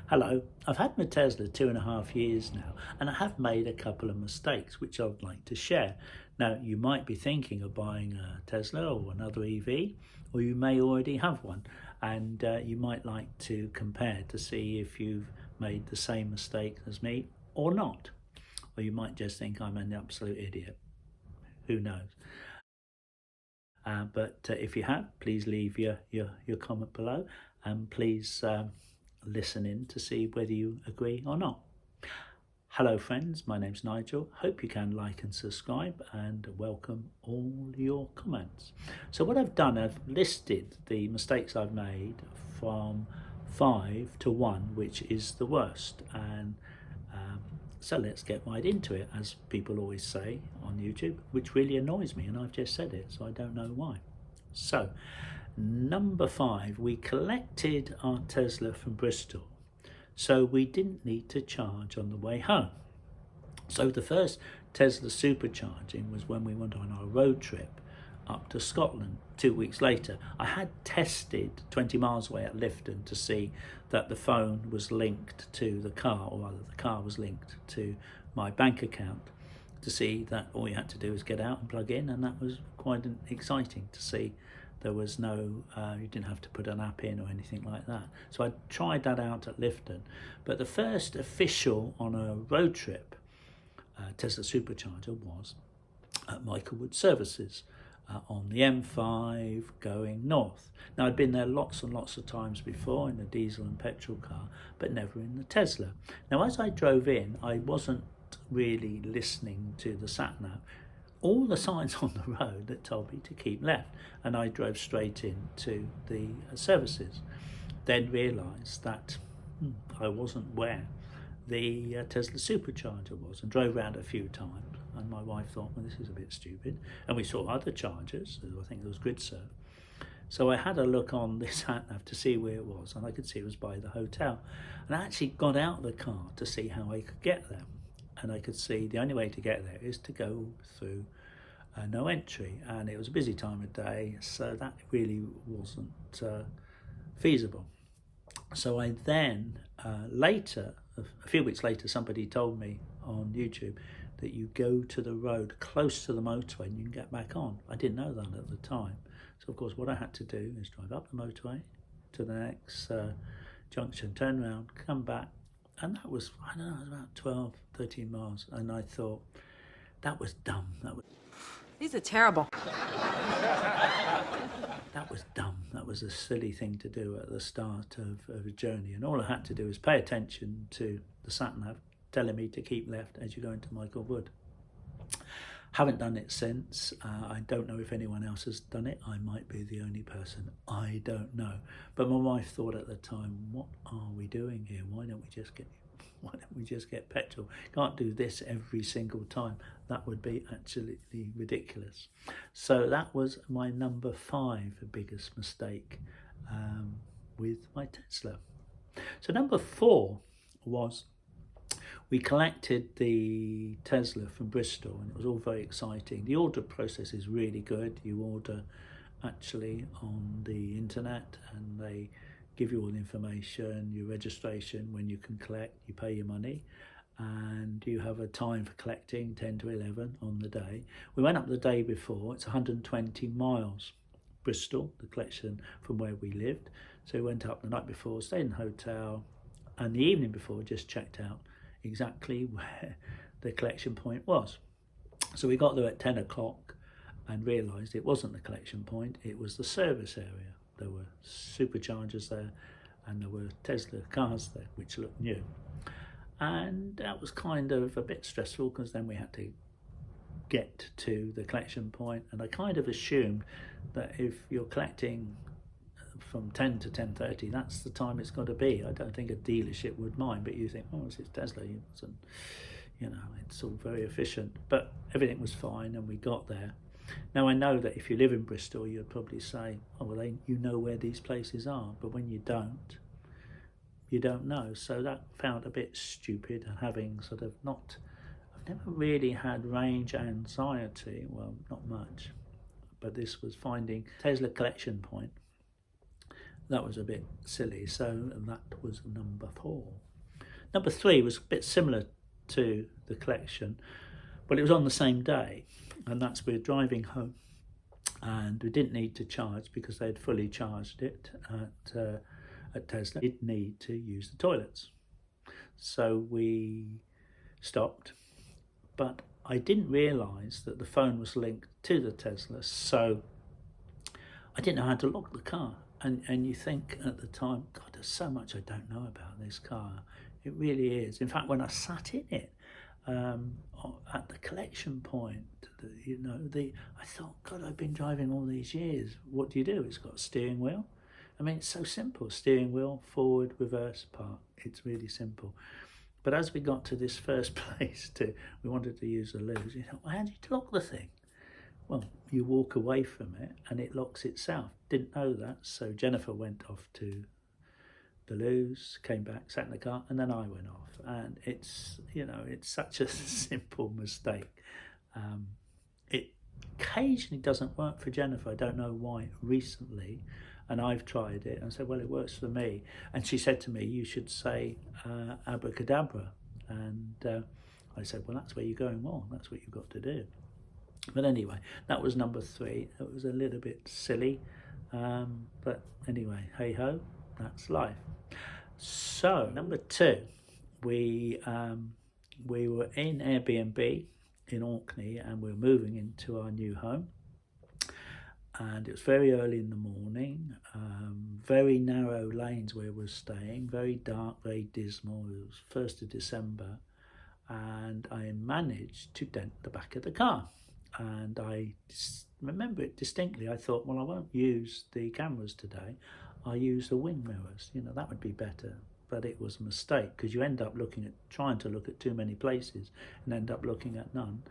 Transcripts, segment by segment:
Hello, I've had my Tesla 2.5 years now, and I have made a couple of mistakes which I'd like to share. Now, you might be thinking of buying a Tesla or another EV, or you may already have one, and you might like to compare to see if you've made the same mistake as me or not. Or you might just think I'm an absolute idiot. Who knows? But if you have, please leave your comment below, and please listen in to see whether you agree or not. Hello friends, my name's Nigel. Hope you can like and subscribe, and welcome all your comments. So what I've done, I've listed the mistakes I've made from 5 to 1, which is the worst. And so let's get right into it, as people always say on YouTube, which really annoys me, and I've just said it, so I don't know why. So, number 5, we collected our Tesla from Bristol, so we didn't need to charge on the way home. So the first Tesla supercharging was when we went on our road trip up to Scotland 2 weeks later. I had tested 20 miles away at Lifton to see that the phone was linked to the car, or rather the car was linked to my bank account, to see that all you had to do was get out and plug in, and that was quite exciting to see. There was no, you didn't have to put an app in or anything like that. So I tried that out at Lifton. But the first official on a road trip Tesla supercharger was at Michaelwood Services on the M5 going north. Now, I'd been there lots and lots of times before in a diesel and petrol car, but never in the Tesla. Now, as I drove in, I wasn't really listening to the sat-nav. All the signs on the road that told me to keep left, and I drove straight into the services. Then realised that I wasn't where the Tesla supercharger was, and drove around a few times, and my wife thought, well, this is a bit stupid, and we saw other chargers. I think there was GridServe. So I had a look on this sat-nav to see where it was, and I could see it was by the hotel, and I actually got out of the car to see how I could get there, and I could see the only way to get there is to go through no entry, and it was a busy time of day, so that really wasn't feasible. So I then later, a few weeks later, somebody told me on YouTube that you go to the road close to the motorway and you can get back on. I didn't know that at the time. So of course what I had to do is drive up the motorway to the next junction, turn around, come back, and that was, I don't know, it was about 12, 13 miles, and I thought, that was dumb. These are terrible. That was dumb. That was a silly thing to do at the start of a journey. And all I had to do was pay attention to the sat-nav telling me to keep left as you go into Michaelwood. Haven't done it since. I don't know if anyone else has done it. I might be the only person. I don't know. But my wife thought at the time, what are we doing here? Why don't we just get petrol? Can't do this every single time. That would be absolutely ridiculous. So that was my number 5 biggest mistake with my Tesla. So number 4 was, we collected the Tesla from Bristol, and it was all very exciting. The order process is really good. You order actually on the internet, and they give you all the information, your registration, when you can collect, you pay your money, and you have a time for collecting, 10 to 11 on the day. We went up the day before. It's 120 miles, Bristol, the collection from where we lived. So we went up the night before, stayed in a hotel, and the evening before just checked out exactly where the collection point was. So we got there at 10 o'clock and realised it wasn't the collection point, it was the service area. There were superchargers there, and there were Tesla cars there, which looked new. And that was kind of a bit stressful, because then we had to get to the collection point, and I kind of assumed that if you're collecting from 10 to 10:30, that's the time it's got to be. I don't think a dealership would mind, but you think, oh, it's Tesla, you know, it's all very efficient. But everything was fine, and we got there. Now, I know that if you live in Bristol, you'd probably say, oh, well, you know where these places are, but when you don't, you don't know. So that felt a bit stupid, and having sort of I've never really had range anxiety, well, not much, but this was finding Tesla collection point that was a bit silly. So that was number 4. Number 3 was a bit similar to the collection, but it was on the same day, and that's we're driving home, and we didn't need to charge because they'd fully charged it at Tesla. We did need to use the toilets, so we stopped, but I didn't realise that the phone was linked to the Tesla, so I didn't know how to lock the car. And you think at the time, God, there's so much I don't know about this car. It really is. In fact, when I sat in it at the collection point, I thought, God, I've been driving all these years. What do? It's got a steering wheel. I mean, it's so simple. Steering wheel, forward, reverse, park. It's really simple. But as we got to this first place, we wanted to use the loo. Well, how do you lock the thing? Well, you walk away from it and it locks itself. Didn't know that, so Jennifer went off to the loos, came back, sat in the car, and then I went off. And it's such a simple mistake. It occasionally doesn't work for Jennifer. I don't know why recently, and I've tried it and said, well, it works for me. And she said to me, you should say abracadabra. And I said, well, that's where you're going wrong. That's what you've got to do. But anyway, that was number 3. It was a little bit silly, but anyway, hey ho, that's life. So number 2, we were in Airbnb in Orkney, and we were moving into our new home, and it was very early in the morning, very narrow lanes where we were staying, very dark, very dismal. It was 1st of December, and I managed to dent the back of the car. And I remember it distinctly. I thought, well, I won't use the cameras today. I'll use the wing mirrors. That would be better. But it was a mistake, because you end up trying to look at too many places and end up looking at none.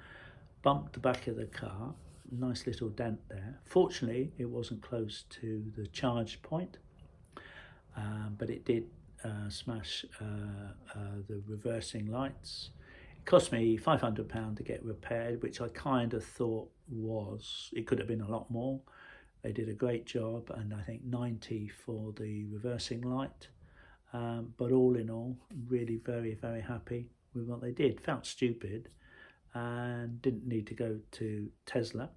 Bumped the back of the car, nice little dent there. Fortunately, it wasn't close to the charge point, but it did smash the reversing lights. Cost me £500 to get repaired, which I kind of thought it could have been a lot more. They did a great job, and I think 90 for the reversing light. But all in all, really very, very happy with what they did. Felt stupid and didn't need to go to Tesla,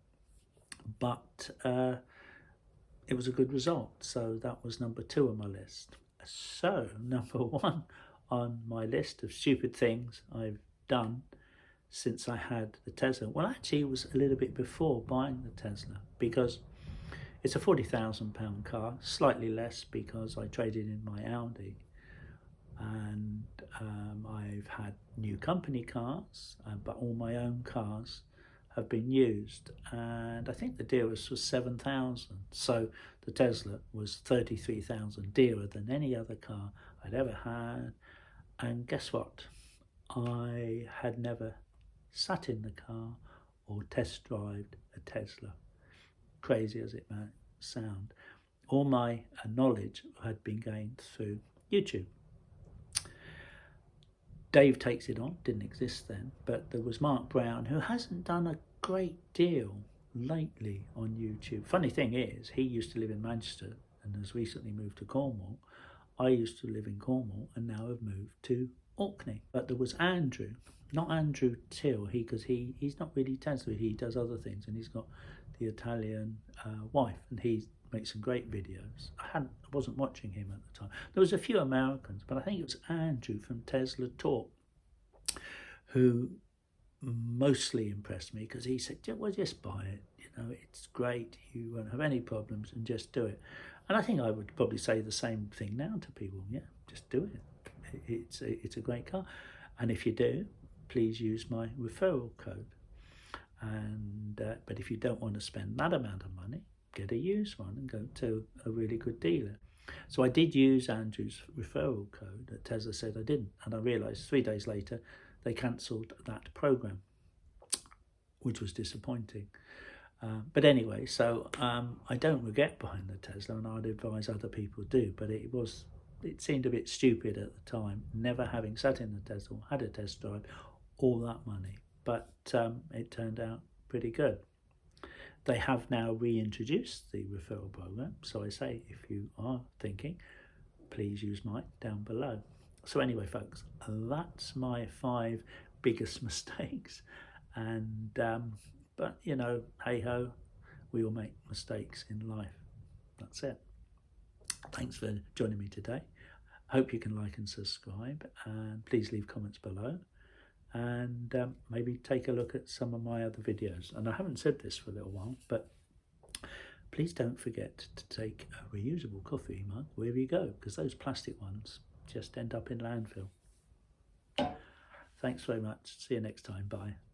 but it was a good result. So that was number 2 on my list. So number 1 on my list of stupid things I've done since I had the Tesla. Well, actually, it was a little bit before buying the Tesla, because it's a £40,000 car, slightly less because I traded in my Audi, and I've had new company cars, but all my own cars have been used, and I think the dearest was £7,000. So the Tesla was £33,000 dearer than any other car I'd ever had. And guess what? I had never sat in the car or test drived a Tesla, crazy as it might sound. All my knowledge had been gained through YouTube. Dave Takes It On didn't exist then, but there was Mark Brown, who hasn't done a great deal lately on YouTube. Funny thing is, he used to live in Manchester and has recently moved to Cornwall. I used to live in Cornwall and now have moved to Orkney. But there was Andrew, not Andrew Till, because he's not really Tesla, he does other things, and he's got the Italian wife, and he makes some great videos. I wasn't watching him at the time. There was a few Americans, but I think it was Andrew from Tesla Talk who mostly impressed me, because he said, well, just buy it, it's great, you won't have any problems, and just do it. And I think I would probably say the same thing now to people. Yeah, just do it. It's a great car, and if you do, please use my referral code. And but if you don't want to spend that amount of money, get a used one and go to a really good dealer. So I did use Andrew's referral code that Tesla said I didn't, and I realised 3 days later they cancelled that program, which was disappointing. But anyway, so I don't regret buying the Tesla, and I'd advise other people do, but it seemed a bit stupid at the time, never having sat in the Tesla, had a test drive, all that money. But it turned out pretty good. They have now reintroduced the referral program, so I say if you are thinking, please use mine down below. So anyway, folks, that's my 5 biggest mistakes. And but you know, hey ho, we all make mistakes in life. That's it. Thanks for joining me today. Hope you can like and subscribe, and please leave comments below, and maybe take a look at some of my other videos. And I haven't said this for a little while, but please don't forget to take a reusable coffee mug wherever you go, because those plastic ones just end up in landfill. Thanks very much. See you next time. Bye.